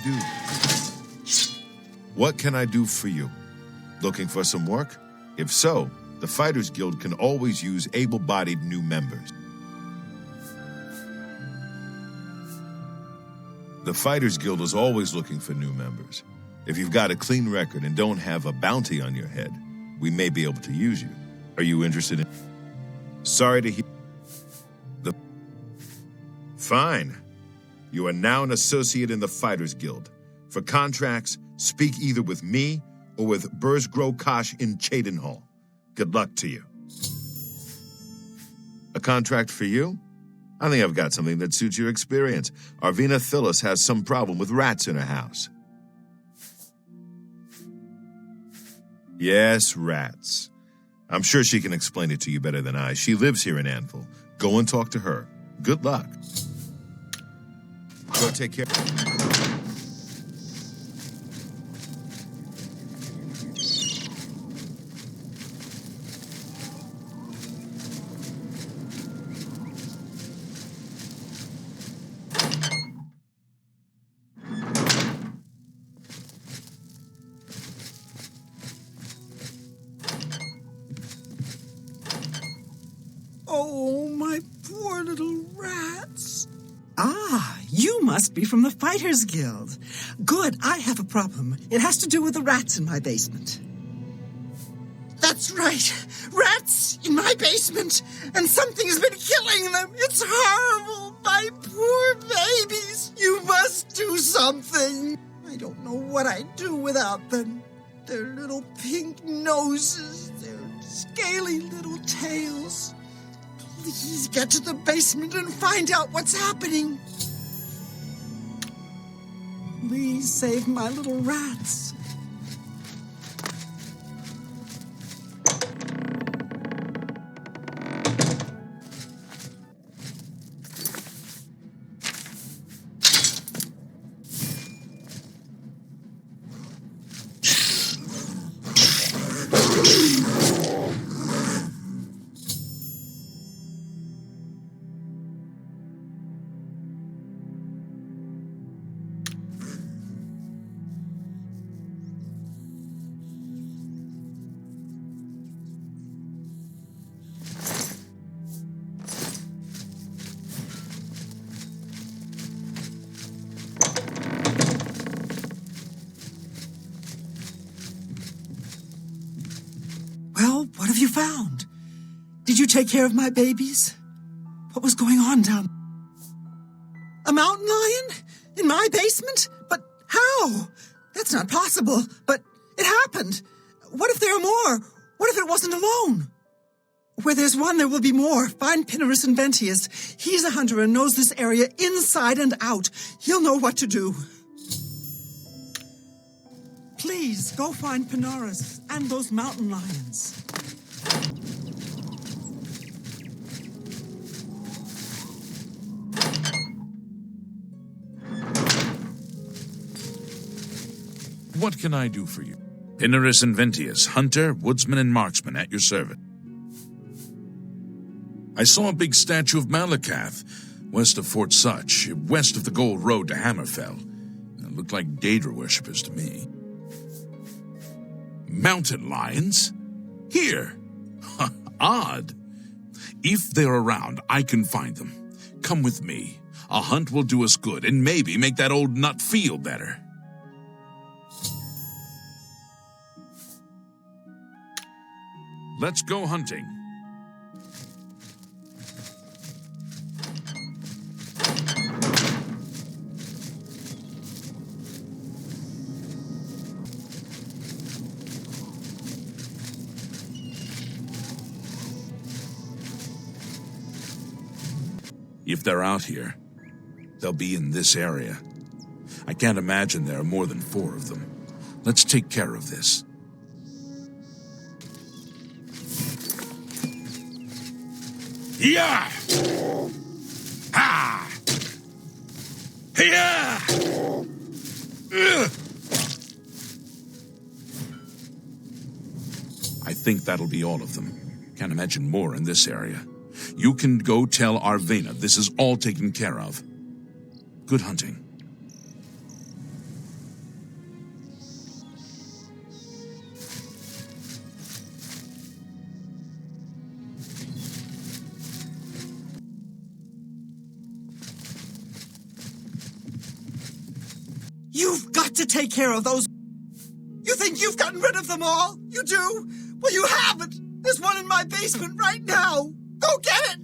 you do? What can I do for you? Looking for some work? If so, the Fighters Guild can always use able-bodied new members. The Fighters Guild is always looking for new members. If you've got a clean record and don't have a bounty on your head, we may be able to use you. Are you interested in... Sorry to hear... Fine. You are now an associate in the Fighters Guild. For contracts, speak either with me or with Burzgrow Kosh in Cheydinhall. Good luck to you. A contract for you? I think I've got something that suits your experience. Arvina Phyllis has some problem with rats in her house. Yes, rats. I'm sure she can explain it to you better than I. She lives here in Anvil. Go and talk to her. Good luck. Go take care. Oh, my poor little rats. Ah, you must be from the Fighters Guild. Good, I have a problem. It has to do with the rats in my basement. That's right. Rats in my basement. And something has been killing them. It's horrible. My poor babies. You must do something. I don't know what I'd do without them. Their little pink noses. Their scaly little tails. Please get to the basement and find out what's happening. Please save my little rats. Well, what have you found? Did you take care of my babies? What was going on down? A mountain lion? In my basement? But how? That's not possible. But it happened. What if there are more? What if it wasn't alone? Where there's one, there will be more. Find Pinarus and Ventius. He's a hunter and knows this area inside and out. He'll know what to do. Please, go find Pinarus and those mountain lions. What can I do for you? Pinarus and Ventius, hunter, woodsman, and marksman at your service. I saw a big statue of Malakath, west of Fort Such, west of the Gold Road to Hammerfell. It looked like Daedra worshippers to me. Mountain lions? Here. Odd. If they're around, I can find them. Come with me. A hunt will do us good and maybe make that old nut feel better. Let's go hunting. If they're out here, they'll be in this area. I can't imagine there are more than 4 of them. Let's take care of this. Yeah! Ha! Yeah! I think that'll be all of them. Can't imagine more in this area. You can go tell Arvina this is all taken care of. Good hunting. You've got to take care of those. You think you've gotten rid of them all? You do? Well, you haven't. There's one in my basement right now. Go get it!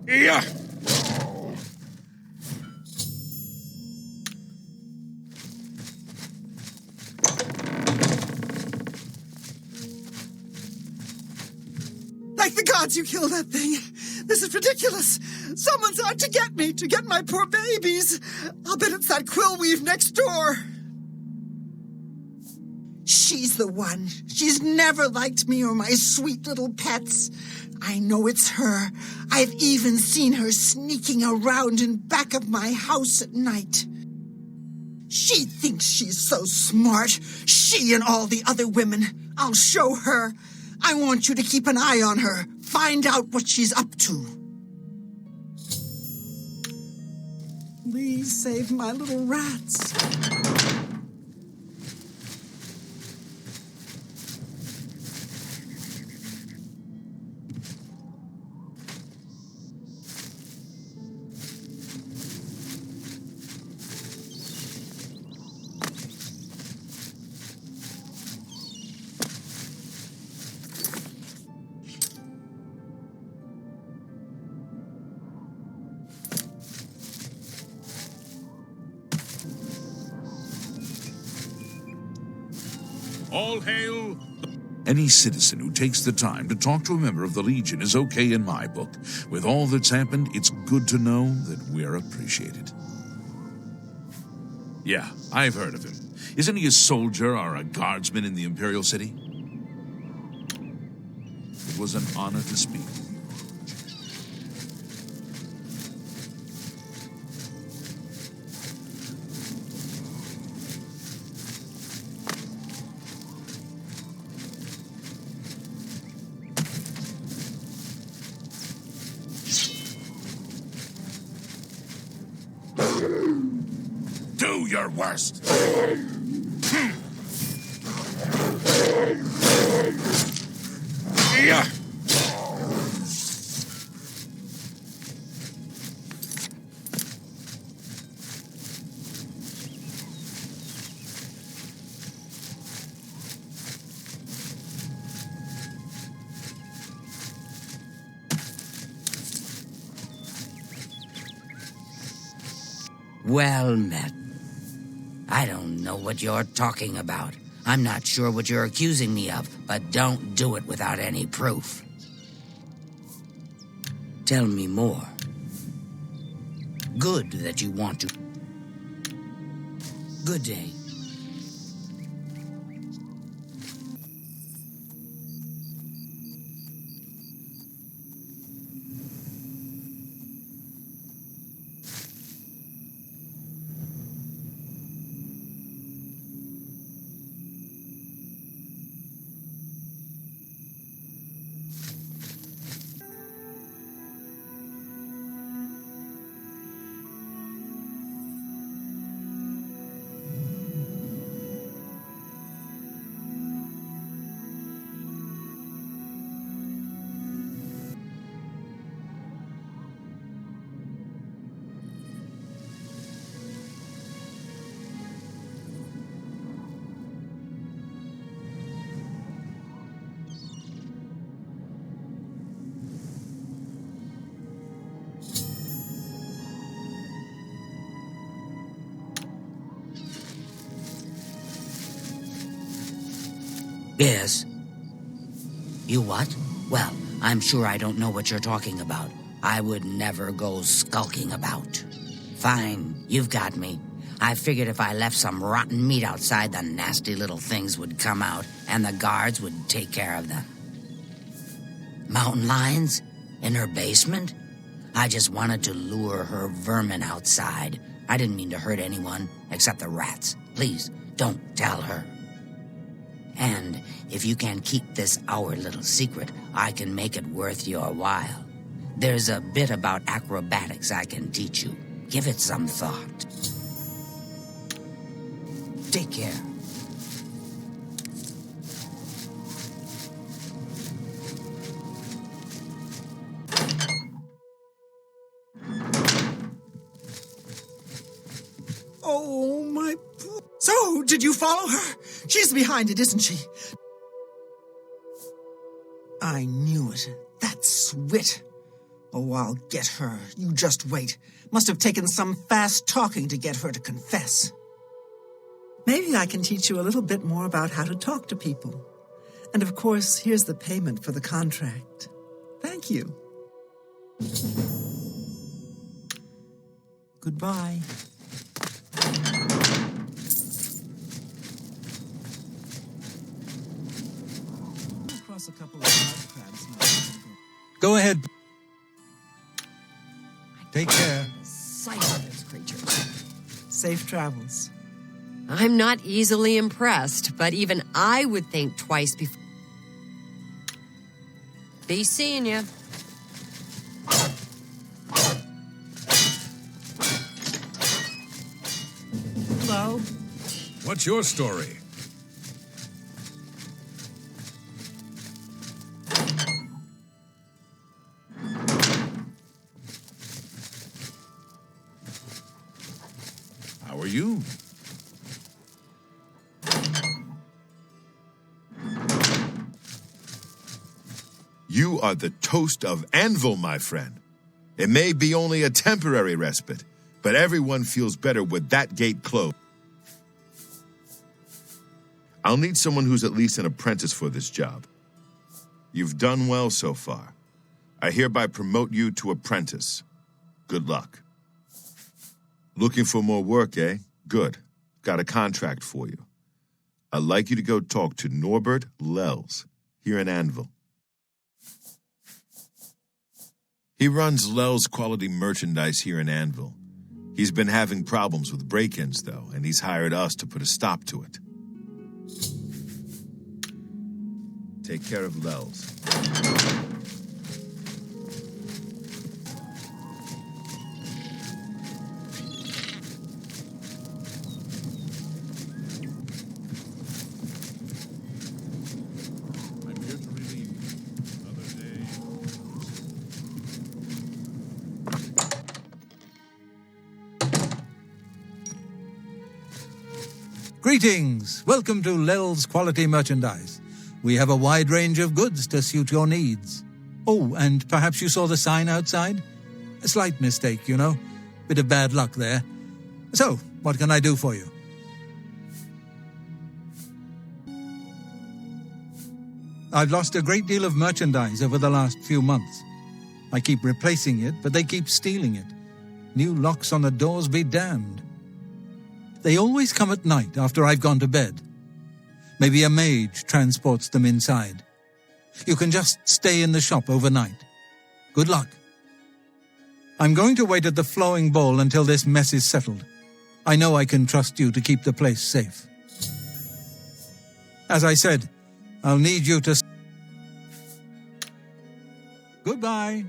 Yeah. Thank the gods you killed that thing. This is ridiculous. Someone's out to get my poor babies. I'll bet it's that Quillweave next door. She's the one. She's never liked me or my sweet little pets. I know it's her. I've even seen her sneaking around in back of my house at night. She thinks she's so smart. She and all the other women. I'll show her. I want you to keep an eye on her. Find out what she's up to. Please save my little rats. All hail! Any citizen who takes the time to talk to a member of the Legion is okay in my book. With all that's happened, it's good to know that we're appreciated. Yeah, I've heard of him. Isn't he a soldier or a guardsman in the Imperial City? It was an honor to speak with you. Do your worst. Yeah. Well met. I don't know what you're talking about. I'm not sure what you're accusing me of, but don't do it without any proof. Tell me more. Good that you want to. Good day. Yes. You what? Well, I'm sure I don't know what you're talking about. I would never go skulking about. Fine, you've got me. I figured if I left some rotten meat outside, the nasty little things would come out, and the guards would take care of them. Mountain lions? In her basement? I just wanted to lure her vermin outside. I didn't mean to hurt anyone, except the rats. Please, don't tell her. And if you can keep this our little secret, I can make it worth your while. There's a bit about acrobatics I can teach you. Give it some thought. Take care. Oh, my poor... So, did you follow her? She's behind it, isn't she? I knew it. That Swit. Oh, I'll get her. You just wait. Must have taken some fast talking to get her to confess. Maybe I can teach you a little bit more about how to talk to people. And of course, here's the payment for the contract. Thank you. Goodbye. Across a couple of mud crabs now. Go ahead. Take care. Sight of those creatures. Safe travels. I'm not easily impressed, but even I would think twice before. Be seeing you. Hello? What's your story? How are you? You are the toast of Anvil, my friend. It may be only a temporary respite, but everyone feels better with that gate closed. I'll need someone who's at least an apprentice for this job. You've done well so far. I hereby promote you to apprentice. Good luck. Looking for more work, eh? Good. Got a contract for you. I'd like you to go talk to Norbert Lels here in Anvil. He runs Lels Quality Merchandise here in Anvil. He's been having problems with break-ins, though, and he's hired us to put a stop to it. Take care of Lels. I'm here to relieve you. Another day. Greetings! Welcome to Lels Quality Merchandise. We have a wide range of goods to suit your needs. Oh, and perhaps you saw the sign outside? A slight mistake, you know. Bit of bad luck there. So, what can I do for you? I've lost a great deal of merchandise over the last few months. I keep replacing it, but they keep stealing it. New locks on the doors be damned. They always come at night after I've gone to bed. Maybe a mage transports them inside. You can just stay in the shop overnight. Good luck. I'm going to wait at the flowing bowl until this mess is settled. I know I can trust you to keep the place safe. As I said, I'll need you to... Goodbye.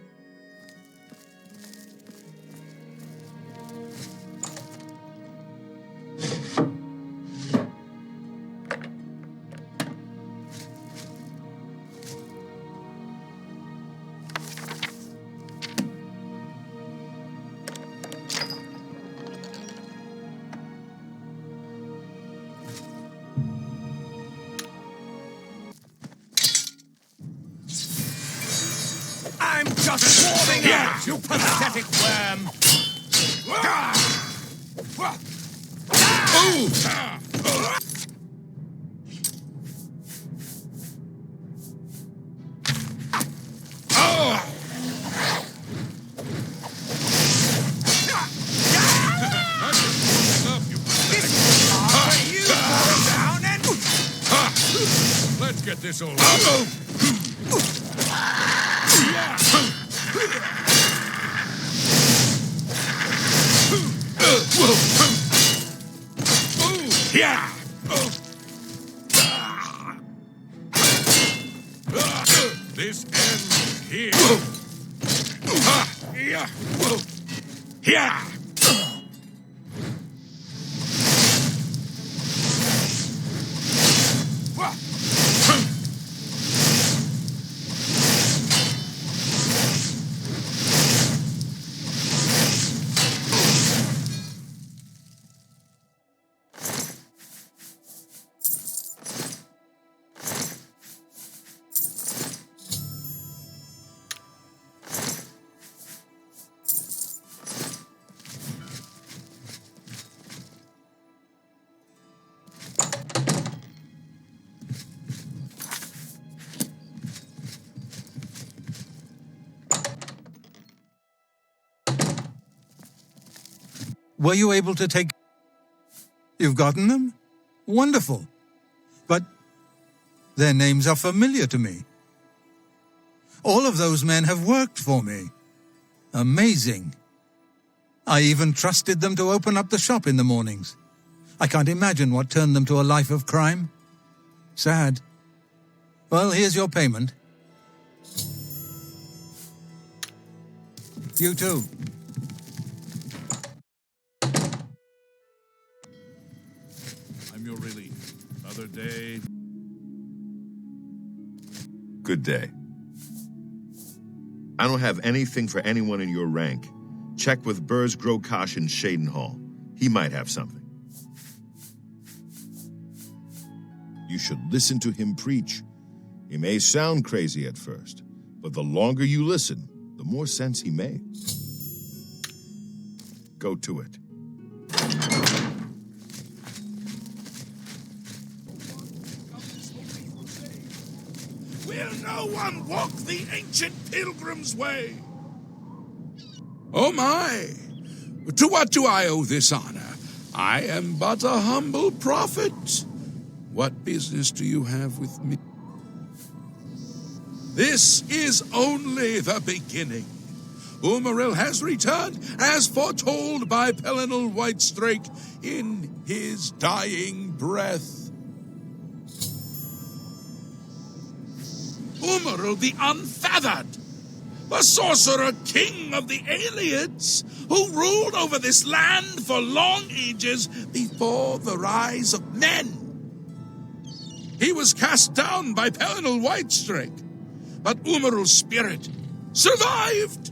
I'm just warming up, you pathetic worm! Let's get this all over. This ends here. Were you able to take... You've gotten them? Wonderful. But their names are familiar to me. All of those men have worked for me. Amazing. I even trusted them to open up the shop in the mornings. I can't imagine what turned them to a life of crime. Sad. Well, here's your payment. You too. I'm your relief. Another day. Good day. I don't have anything for anyone in your rank. Check with Burrs Grokash in Shadenhall. He might have something. You should listen to him preach. He may sound crazy at first, but the longer you listen, the more sense he makes. Go to it. Will no one walk the ancient pilgrim's way? Oh my! To what do I owe this honor? I am but a humble prophet. What business do you have with me? This is only the beginning. Umaril has returned, as foretold by Pelinal Whitestrake in his dying breath. Umaril the Unfeathered, the sorcerer king of the Aliens, who ruled over this land for long ages before the rise of men. He was cast down by Pelinal Whitestrake, but Umaril's spirit survived,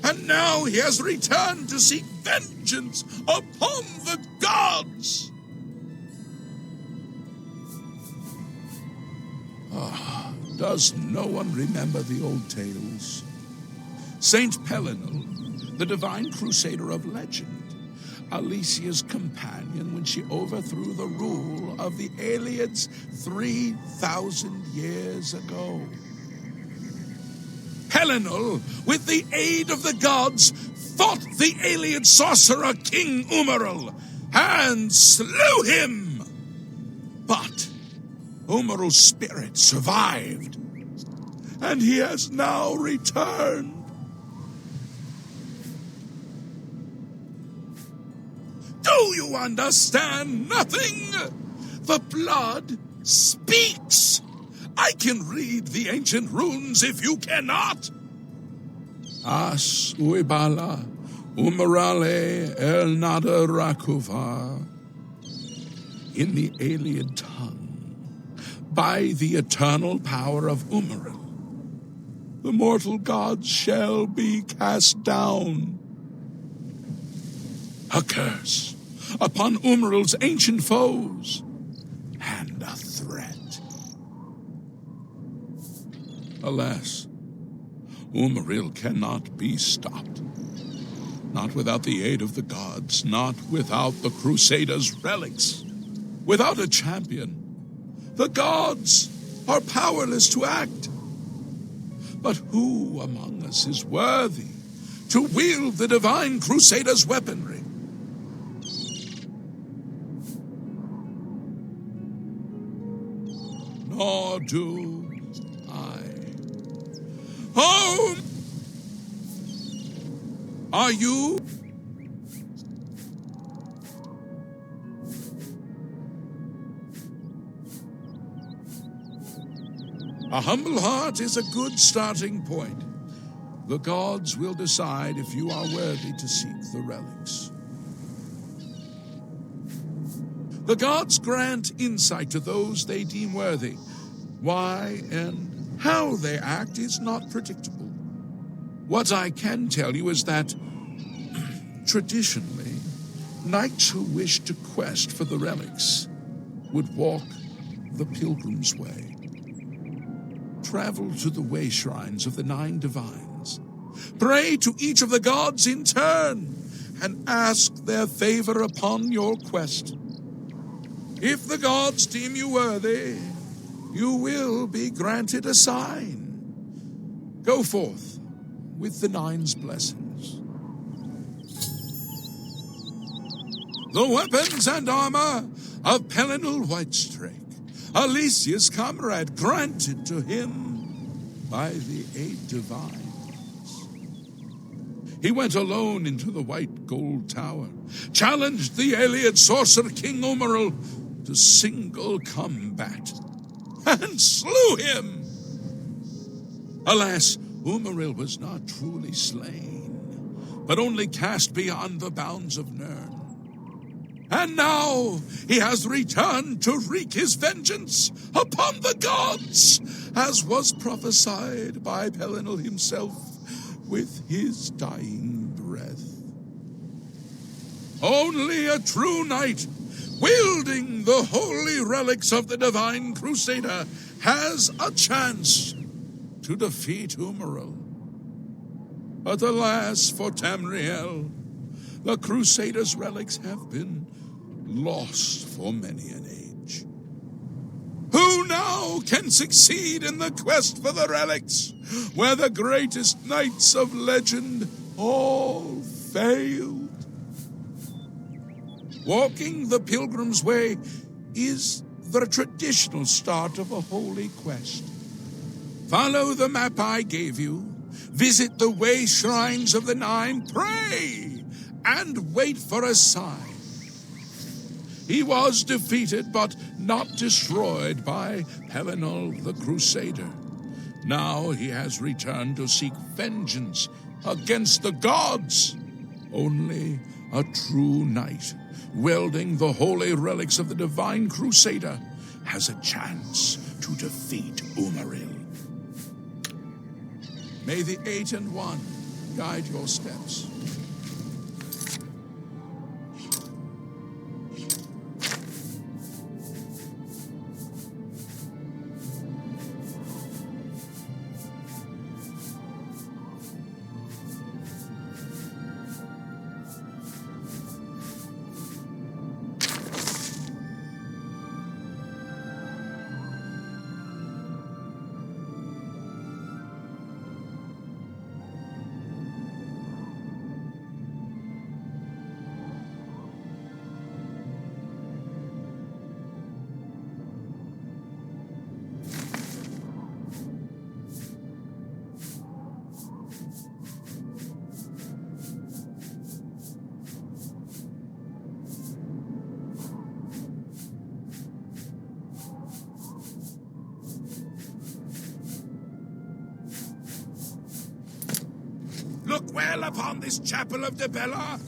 and now he has returned to seek vengeance upon the gods. Does no one remember the old tales? Saint Pelinal, the divine crusader of legend, Alicia's companion when she overthrew the rule of the Aliens 3,000 years ago. Pelinal, with the aid of the gods, fought the alien sorcerer King Umaril and slew him. But Umaril's spirit survived, and he has now returned. Do you understand nothing? The blood speaks. I can read the ancient runes if you cannot. As uibala umarale el nada rakuva. In the alien tongue, by the eternal power of Umaril, the mortal gods shall be cast down. A curse upon Umaril's ancient foes, and a threat. Alas, Umaril cannot be stopped. Not without the aid of the gods, not without the Crusaders' relics. Without a champion, the gods are powerless to act. But who among us is worthy to wield the divine Crusader's weaponry? Nor do I. Home! Are you? A humble heart is a good starting point. The gods will decide if you are worthy to seek the relics. The gods grant insight to those they deem worthy. Why and how they act is not predictable. What I can tell you is that, traditionally, knights who wished to quest for the relics would walk the pilgrim's way. Travel to the way shrines of the 9 divines. Pray to each of the gods in turn, and ask their favor upon your quest. If the gods deem you worthy, you will be granted a sign. Go forth with the 9's blessings. The weapons and armor of Pelinal Whitestrake, Alicia's comrade, granted to him by the Eight Divines. He went alone into the White Gold Tower, challenged the alien sorcerer King Umaril to single combat, and slew him. Alas, Umaril was not truly slain, but only cast beyond the bounds of Nirn. And now he has returned to wreak his vengeance upon the gods, as was prophesied by Pelinal himself with his dying breath. Only a true knight, wielding the holy relics of the Divine Crusader, has a chance to defeat Umaril. But alas for Tamriel, the Crusader's relics have been lost for many an age. Who now can succeed in the quest for the relics, where the greatest knights of legend all failed? Walking the Pilgrim's Way is the traditional start of a holy quest. Follow the map I gave you, visit the way shrines of the Nine, pray, and wait for a sign. He was defeated, but not destroyed by Pelinal the Crusader. Now he has returned to seek vengeance against the gods. Only a true knight, wielding the holy relics of the Divine Crusader, has a chance to defeat Umaril. May the 8 and 1 guide your steps. Look well upon this chapel of Debella,